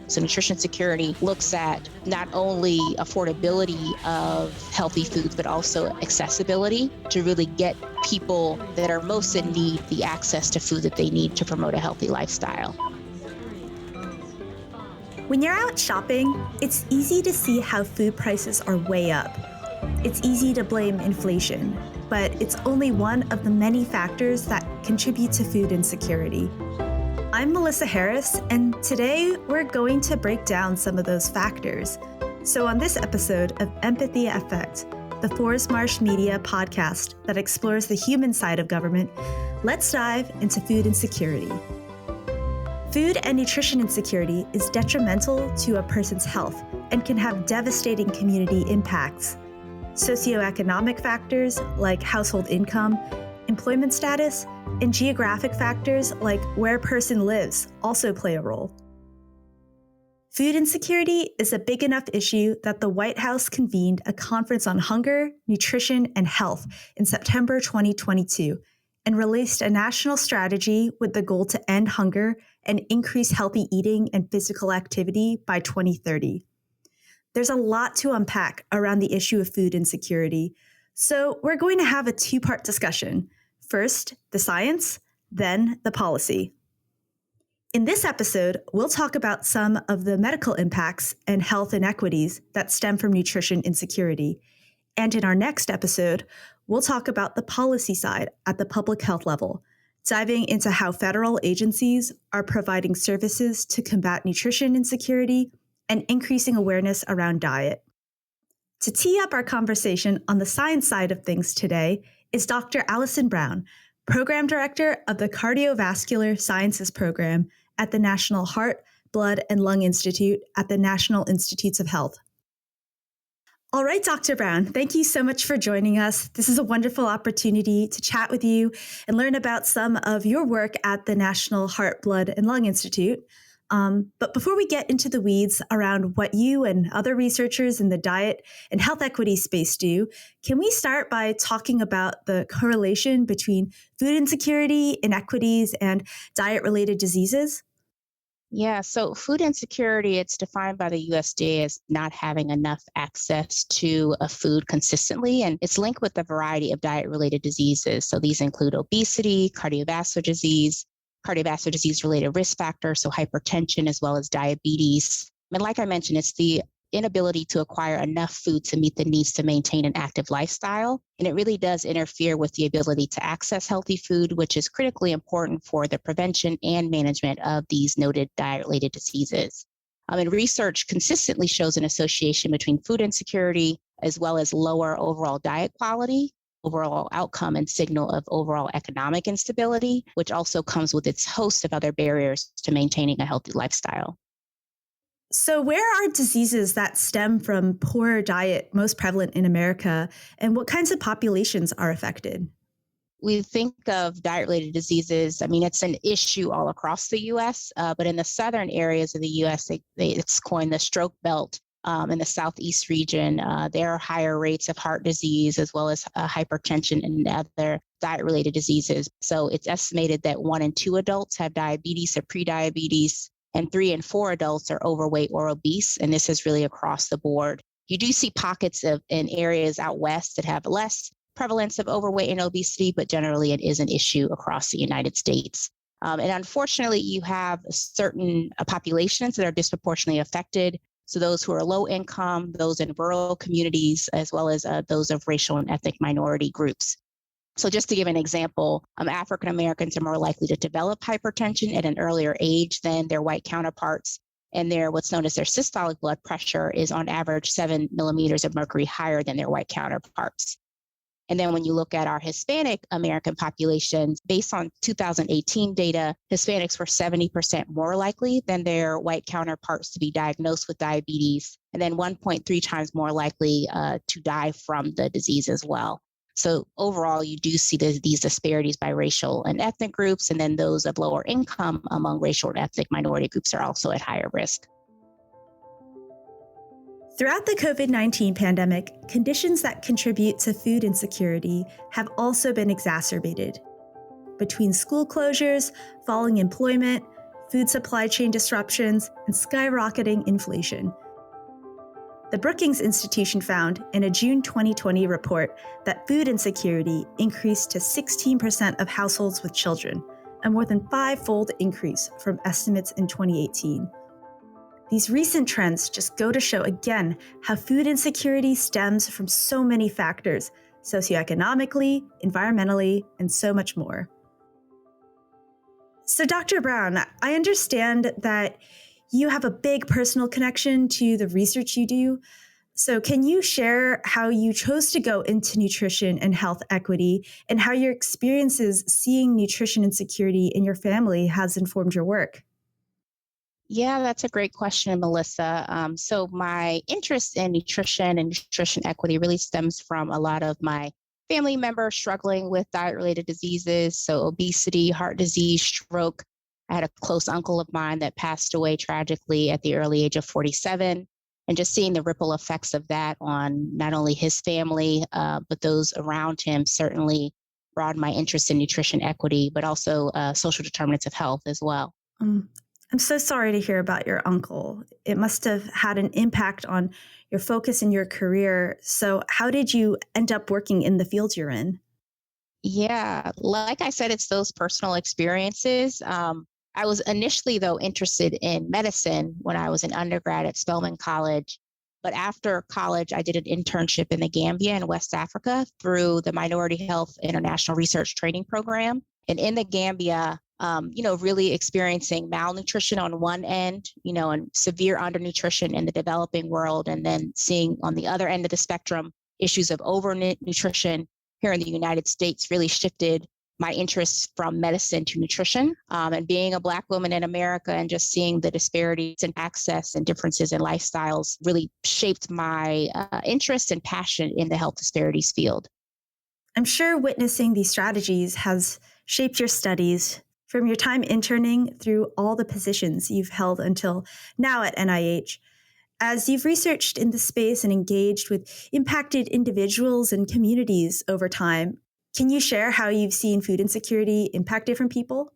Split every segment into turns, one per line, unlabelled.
So nutrition security looks at not only affordability of healthy foods, but also accessibility to really get people that are most in need the access to food that they need to promote a healthy lifestyle.
When you're out shopping, it's easy to see how food prices are way up. It's easy to blame inflation, but it's only one of the many factors that contribute to food insecurity. I'm Melissa Harris, and today we're going to break down some of those factors. So on this episode of Empathy Effect, the Forest Marsh Media podcast that explores the human side of government, let's dive into food insecurity. Food and nutrition insecurity is detrimental to a person's health and can have devastating community impacts. Socioeconomic factors like household income, employment status, and geographic factors like where a person lives also play a role. Food insecurity is a big enough issue that the White House convened a conference on hunger, nutrition, and health in September 2022 and released a national strategy with the goal to end hunger and increase healthy eating and physical activity by 2030. There's a lot to unpack around the issue of food insecurity, so we're going to have a two-part discussion. First, the science, then the policy. In this episode, we'll talk about some of the medical impacts and health inequities that stem from nutrition insecurity. And in our next episode, we'll talk about the policy side at the public health level, diving into how federal agencies are providing services to combat nutrition insecurity and increasing awareness around diet. To tee up our conversation on the science side of things today is Dr. Alison Brown, Program Director of the Cardiovascular Sciences Program at the National Heart, Blood, and Lung Institute at the National Institutes of Health. All right, Dr. Brown, thank you so much for joining us. This is a wonderful opportunity to chat with you and learn about some of your work at the National Heart, Blood, and Lung Institute. But before we get into the weeds around what you and other researchers in the diet and health equity space do, can we start by talking about the correlation between food insecurity, inequities, and diet-related diseases?
Yeah, so food insecurity, it's defined by the USDA as not having enough access to a food consistently, and it's linked with a variety of diet-related diseases. So these include obesity, cardiovascular disease-related risk factors, so hypertension as well as diabetes. And like I mentioned, it's the inability to acquire enough food to meet the needs to maintain an active lifestyle. And it really does interfere with the ability to access healthy food, which is critically important for the prevention and management of these noted diet-related diseases. And research consistently shows an association between food insecurity as well as lower overall diet quality, overall outcome, and signal of overall economic instability, which also comes with its host of other barriers to maintaining a healthy lifestyle.
So where are diseases that stem from poor diet most prevalent in America, and what kinds of populations are affected?
We think of diet-related diseases, it's an issue all across the U.S., but in the southern areas of the U.S., it's coined the stroke belt. In the southeast region, there are higher rates of heart disease as well as hypertension and other diet-related diseases. So it's estimated that 1 in 2 adults have diabetes or prediabetes, and 3 in 4 adults are overweight or obese, and this is really across the board. You do see pockets in areas out west that have less prevalence of overweight and obesity, but generally it is an issue across the United States. And unfortunately, you have certain populations that are disproportionately affected. So those who are low income, those in rural communities, as well as those of racial and ethnic minority groups. So just to give an example, African Americans are more likely to develop hypertension at an earlier age than their white counterparts. And what's known as their systolic blood pressure is on average 7 millimeters of mercury higher than their white counterparts. And then when you look at our Hispanic American populations, based on 2018 data, Hispanics were 70% more likely than their white counterparts to be diagnosed with diabetes, and then 1.3 times more likely to die from the disease as well. So overall, you do see these disparities by racial and ethnic groups, and then those of lower income among racial and ethnic minority groups are also at higher risk.
Throughout the COVID-19 pandemic, conditions that contribute to food insecurity have also been exacerbated. Between school closures, falling employment, food supply chain disruptions, and skyrocketing inflation. The Brookings Institution found in a June 2020 report that food insecurity increased to 16% of households with children, a more than five-fold increase from estimates in 2018. These recent trends just go to show again how food insecurity stems from so many factors, socioeconomically, environmentally, and so much more. So, Dr. Brown, I understand that you have a big personal connection to the research you do. So can you share how you chose to go into nutrition and health equity and how your experiences seeing nutrition insecurity in your family has informed your work?
Yeah, that's a great question, Melissa. So my interest in nutrition and nutrition equity really stems from a lot of my family members struggling with diet-related diseases, so obesity, heart disease, stroke. I had a close uncle of mine that passed away tragically at the early age of 47. And just seeing the ripple effects of that on not only his family, but those around him certainly broadened my interest in nutrition equity, but also social determinants of health as well.
I'm so sorry to hear about your uncle. It must have had an impact on your focus in your career. So how did you end up working in the fields you're in?
Yeah, like I said, it's those personal experiences. I was initially, though, interested in medicine when I was an undergrad at Spelman College. But after college, I did an internship in the Gambia in West Africa through the Minority Health International Research Training Program. And in the Gambia, really experiencing malnutrition on one end, and severe undernutrition in the developing world. And then seeing on the other end of the spectrum, issues of overnutrition here in the United States really shifted my interests from medicine to nutrition, and being a Black woman in America and just seeing the disparities in access and differences in lifestyles really shaped my interest and passion in the health disparities field.
I'm sure witnessing these strategies has shaped your studies from your time interning through all the positions you've held until now at NIH. As you've researched in the space and engaged with impacted individuals and communities over time, can you share how you've seen food insecurity impact different people?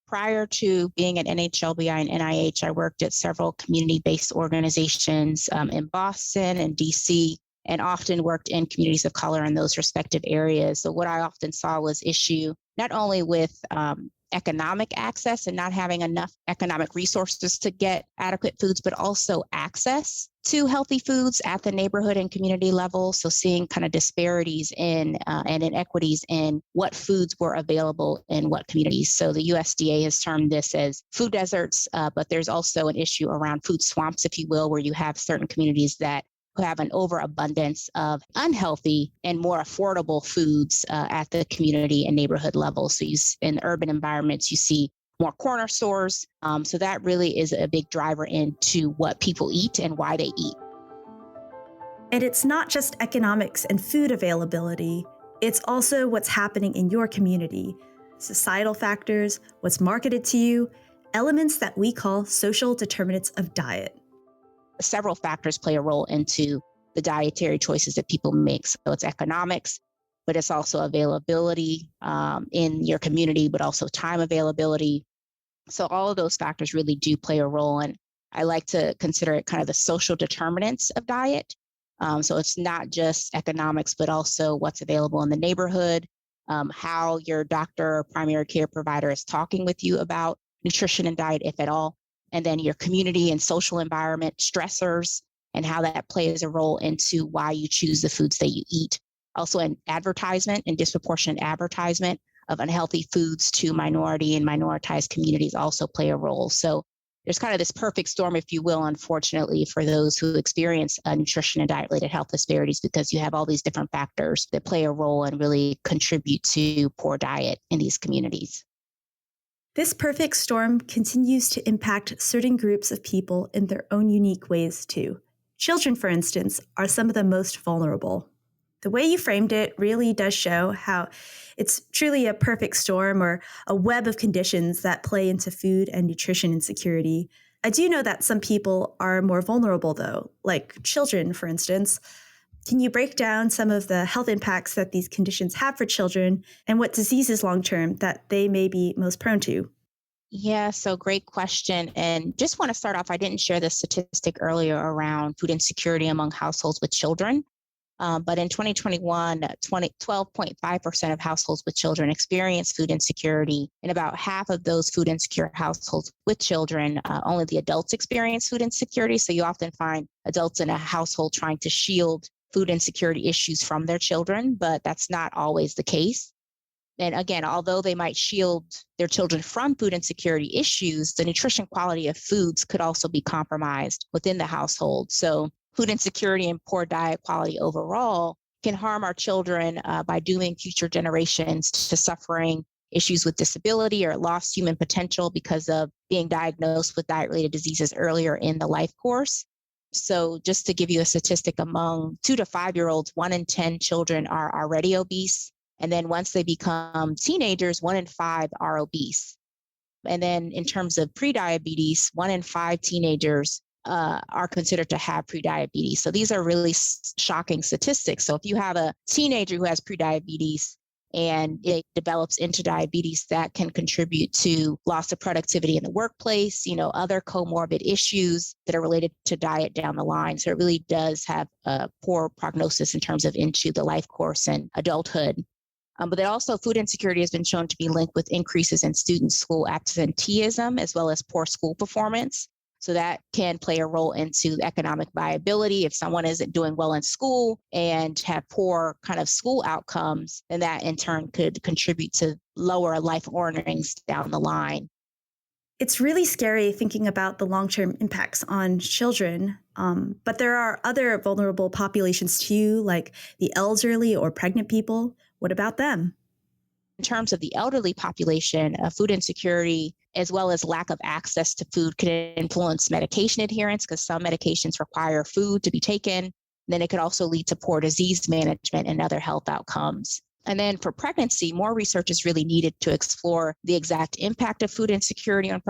Prior to being at NHLBI and NIH, I worked at several community-based organizations in Boston and DC, and often worked in communities of color in those respective areas. So what I often saw was issue not only with economic access and not having enough economic resources to get adequate foods, but also access to healthy foods at the neighborhood and community level. So seeing kind of disparities in and inequities in what foods were available in what communities. So the USDA has termed this as food deserts, but there's also an issue around food swamps, if you will, where you have certain communities that have an overabundance of unhealthy and more affordable foods at the community and neighborhood level. So in urban environments, you see more corner stores. So that really is a big driver into what people eat and why they eat.
And it's not just economics and food availability, it's also what's happening in your community, societal factors, what's marketed to you, elements that we call social determinants of diet.
Several factors play a role into the dietary choices that people make. So it's economics, but it's also availability in your community, but also time availability. So all of those factors really do play a role. And I like to consider it kind of the social determinants of diet. So it's not just economics, but also what's available in the neighborhood, how your doctor or primary care provider is talking with you about nutrition and diet, if at all. And then your community and social environment stressors and how that plays a role into why you choose the foods that you eat. Also an advertisement and disproportionate advertisement of unhealthy foods to minority and minoritized communities also play a role. So there's kind of this perfect storm, if you will, unfortunately, for those who experience nutrition and diet-related health disparities, because you have all these different factors that play a role and really contribute to poor diet in these communities.
This perfect storm continues to impact certain groups of people in their own unique ways, too. Children, for instance, are some of the most vulnerable. The way you framed it really does show how it's truly a perfect storm or a web of conditions that play into food and nutrition insecurity. I do know that some people are more vulnerable, though, like children, for instance. Can you break down some of the health impacts that these conditions have for children and what diseases long-term that they may be most prone to?
Yeah, so great question. And just want to start off, I didn't share the statistic earlier around food insecurity among households with children. But in 2021, 12.5% of households with children experienced food insecurity. And about half of those food insecure households with children, only the adults experience food insecurity. So you often find adults in a household trying to shield food insecurity issues from their children, but that's not always the case. And again, although they might shield their children from food insecurity issues, the nutrition quality of foods could also be compromised within the household. So food insecurity and poor diet quality overall can harm our children by dooming future generations to suffering issues with disability or lost human potential because of being diagnosed with diet-related diseases earlier in the life course. So just to give you a statistic, among 2 to 5-year-olds, 1 in 10 children are already obese. And then once they become teenagers, 1 in 5 are obese. And then in terms of prediabetes, 1 in 5 teenagers are considered to have prediabetes. So these are really shocking statistics. So if you have a teenager who has prediabetes and it develops into diabetes, that can contribute to loss of productivity in the workplace, other comorbid issues that are related to diet down the line. So it really does have a poor prognosis in terms of into the life course and adulthood. But then also food insecurity has been shown to be linked with increases in student school absenteeism as well as poor school performance. So that can play a role into economic viability. If someone isn't doing well in school and have poor kind of school outcomes, then that in turn could contribute to lower life earnings down the line.
It's really scary thinking about the long-term impacts on children, but there are other vulnerable populations too, like the elderly or pregnant people. What about them?
In terms of the elderly population, food insecurity, as well as lack of access to food, could influence medication adherence because some medications require food to be taken. And then it could also lead to poor disease management and other health outcomes. And then for pregnancy, more research is really needed to explore the exact impact of food insecurity on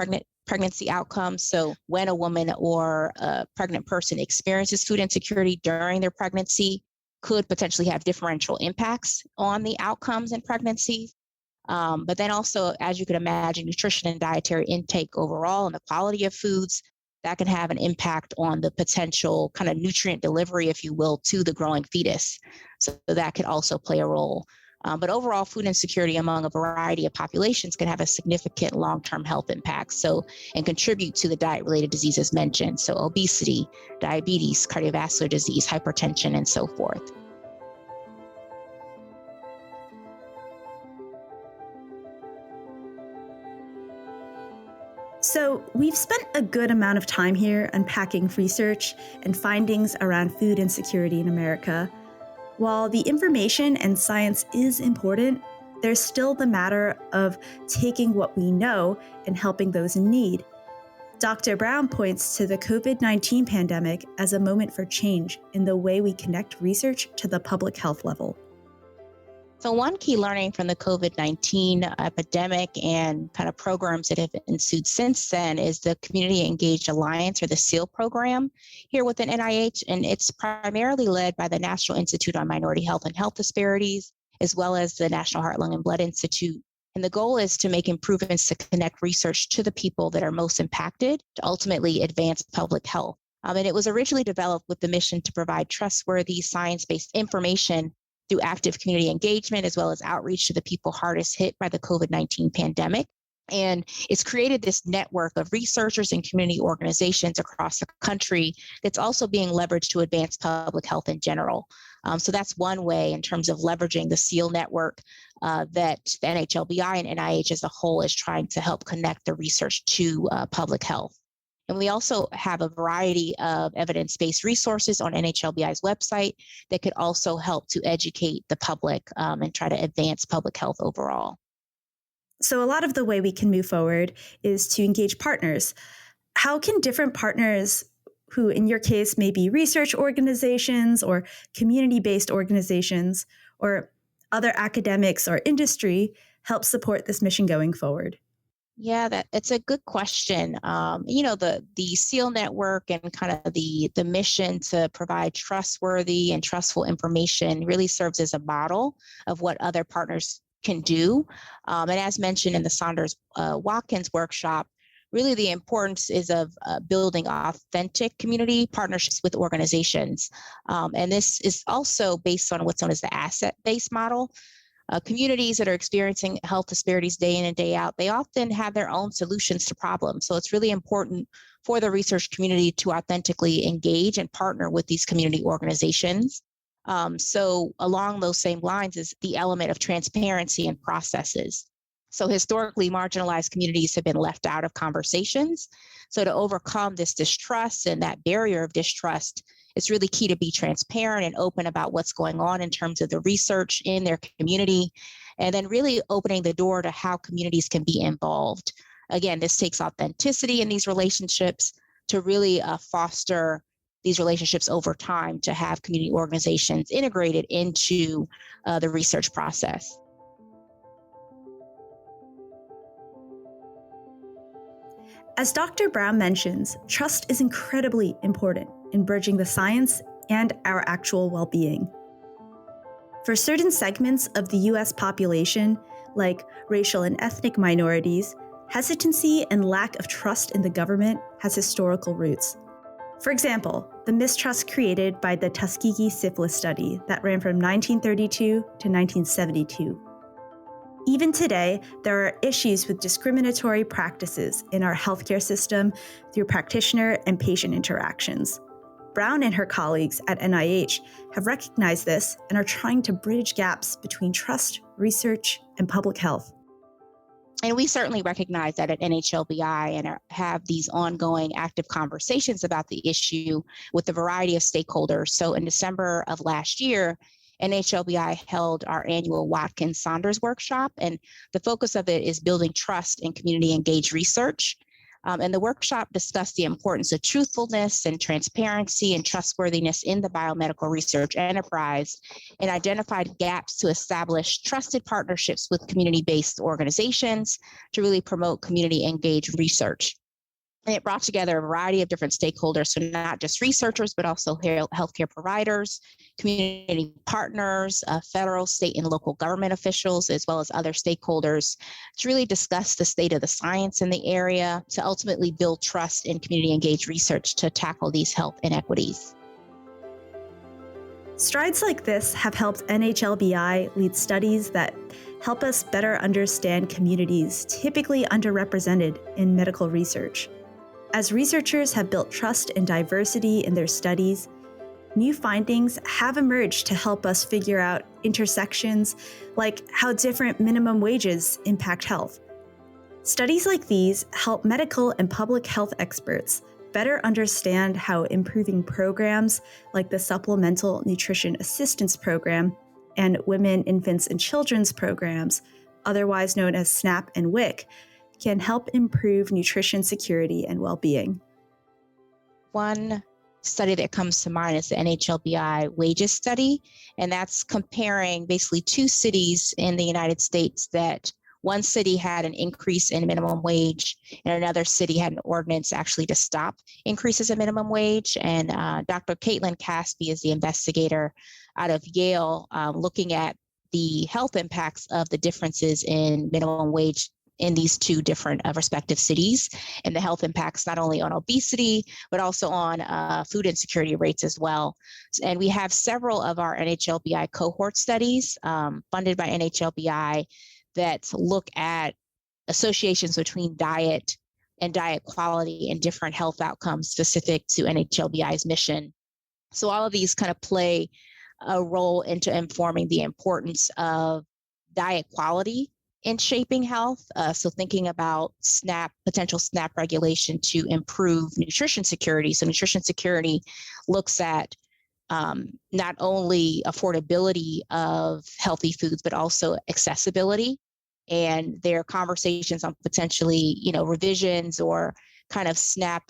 pregnancy outcomes. So when a woman or a pregnant person experiences food insecurity during their pregnancy, could potentially have differential impacts on the outcomes in pregnancy. But then also, as you can imagine, nutrition and dietary intake overall and the quality of foods, that can have an impact on the potential kind of nutrient delivery, if you will, to the growing fetus. So that could also play a role. But overall, food insecurity among a variety of populations can have a significant long-term health impact. And contribute to the diet-related diseases mentioned. So obesity, diabetes, cardiovascular disease, hypertension, and so forth.
So we've spent a good amount of time here unpacking research and findings around food insecurity in America. While the information and science is important, there's still the matter of taking what we know and helping those in need. Dr. Brown points to the COVID-19 pandemic as a moment for change in the way we connect research to the public health level.
So one key learning from the COVID-19 epidemic and kind of programs that have ensued since then is the Community Engaged Alliance, or the SEAL program here within NIH. And it's primarily led by the National Institute on Minority Health and Health Disparities, as well as the National Heart, Lung, and Blood Institute. And the goal is to make improvements to connect research to the people that are most impacted to ultimately advance public health. And it was originally developed with the mission to provide trustworthy science-based information through active community engagement, as well as outreach to the people hardest hit by the COVID-19 pandemic. And it's created this network of researchers and community organizations across the country that's also being leveraged to advance public health in general. So that's one way in terms of leveraging the SEAL network that the NHLBI and NIH as a whole is trying to help connect the research to public health. And we also have a variety of evidence-based resources on NHLBI's website that could also help to educate the public and try to advance public health overall.
So a lot of the way we can move forward is to engage partners. How can different partners, who in your case may be research organizations or community-based organizations or other academics or industry, help support this mission going forward?
Yeah, it's a good question. The SEAL network and kind of the mission to provide trustworthy and trustful information really serves as a model of what other partners can do. And as mentioned in the Saunders-Watkins workshop, really the importance is of building authentic community partnerships with organizations. And this is also based on what's known as the asset-based model. Communities that are experiencing health disparities day in and day out, they often have their own solutions to problems. So it's really important for the research community to authentically engage and partner with these community organizations. So along those same lines is the element of transparency and processes. So historically, marginalized communities have been left out of conversations. So to overcome this distrust and that barrier of distrust, it's really key to be transparent and open about what's going on in terms of the research in their community, and then really opening the door to how communities can be involved. Again, this takes authenticity in these relationships to really foster these relationships over time, to have community organizations integrated into the research process.
As Dr. Brown mentions, trust is incredibly important in bridging the science and our actual well-being. For certain segments of the U.S. population, like racial and ethnic minorities, hesitancy and lack of trust in the government has historical roots. For example, the mistrust created by the Tuskegee syphilis study that ran from 1932 to 1972. Even today, there are issues with discriminatory practices in our healthcare system through practitioner and patient interactions. Brown and her colleagues at NIH have recognized this and are trying to bridge gaps between trust, research, and public health.
And we certainly recognize that at NHLBI and have these ongoing active conversations about the issue with a variety of stakeholders. So in December of last year, NHLBI held our annual Watkins-Saunders workshop, and the focus of it is building trust in community-engaged research. And the workshop discussed the importance of truthfulness and transparency and trustworthiness in the biomedical research enterprise, and identified gaps to establish trusted partnerships with community-based organizations to really promote community-engaged research. And it brought together a variety of different stakeholders, so not just researchers, but also healthcare providers, community partners, federal, state, and local government officials, as well as other stakeholders, to really discuss the state of the science in the area, to ultimately build trust in community-engaged research to tackle these health inequities.
Strides like this have helped NHLBI lead studies that help us better understand communities typically underrepresented in medical research. As researchers have built trust and diversity in their studies, new findings have emerged to help us figure out intersections like how different minimum wages impact health. Studies like these help medical and public health experts better understand how improving programs like the Supplemental Nutrition Assistance Program and Women, Infants, and Children's programs, otherwise known as SNAP and WIC, can help improve nutrition security and well-being.
One study that comes to mind is the NHLBI wages study, and that's comparing basically two cities in the United States that one city had an increase in minimum wage and another city had an ordinance actually to stop increases in minimum wage. And Dr. Caitlin Caspi is the investigator out of Yale, looking at the health impacts of the differences in minimum wage in these two different respective cities, and the health impacts not only on obesity, but also on food insecurity rates as well. And we have several of our NHLBI cohort studies funded by NHLBI that look at associations between diet and diet quality and different health outcomes specific to NHLBI's mission. So all of these kind of play a role into informing the importance of diet quality in shaping health. So thinking about potential SNAP regulation to improve nutrition security. So nutrition security looks at not only affordability of healthy foods, but also accessibility. And there are conversations on potentially, revisions or kind of SNAP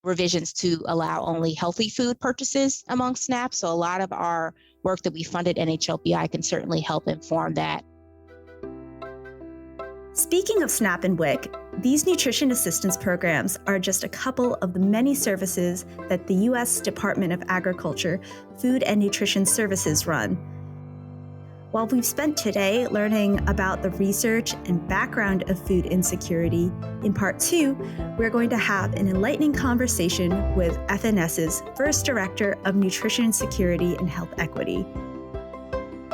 revisions to allow only healthy food purchases among SNAP. So a lot of our work that we funded NHLBI can certainly help inform that.
Speaking of SNAP and WIC, these nutrition assistance programs are just a couple of the many services that the U.S. Department of Agriculture Food and Nutrition Services run. While we've spent today learning about the research and background of food insecurity, in part 2, we're going to have an enlightening conversation with FNS's first Director of Nutrition Security and Health Equity.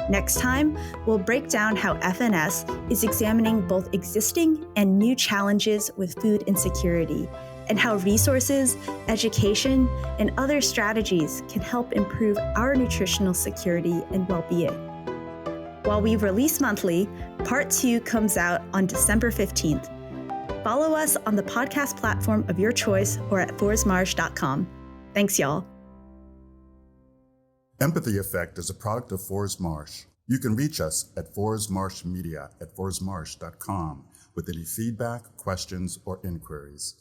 Next time, we'll break down how FNS is examining both existing and new challenges with food insecurity, and how resources, education, and other strategies can help improve our nutritional security and well-being. While we release monthly, Part 2 comes out on December 15th. Follow us on the podcast platform of your choice or at forsmarsh.com. Thanks, y'all.
Empathy Effect is a product of Forrest Marsh. You can reach us at forsmarshmedia@forsmarsh.com with any feedback, questions, or inquiries.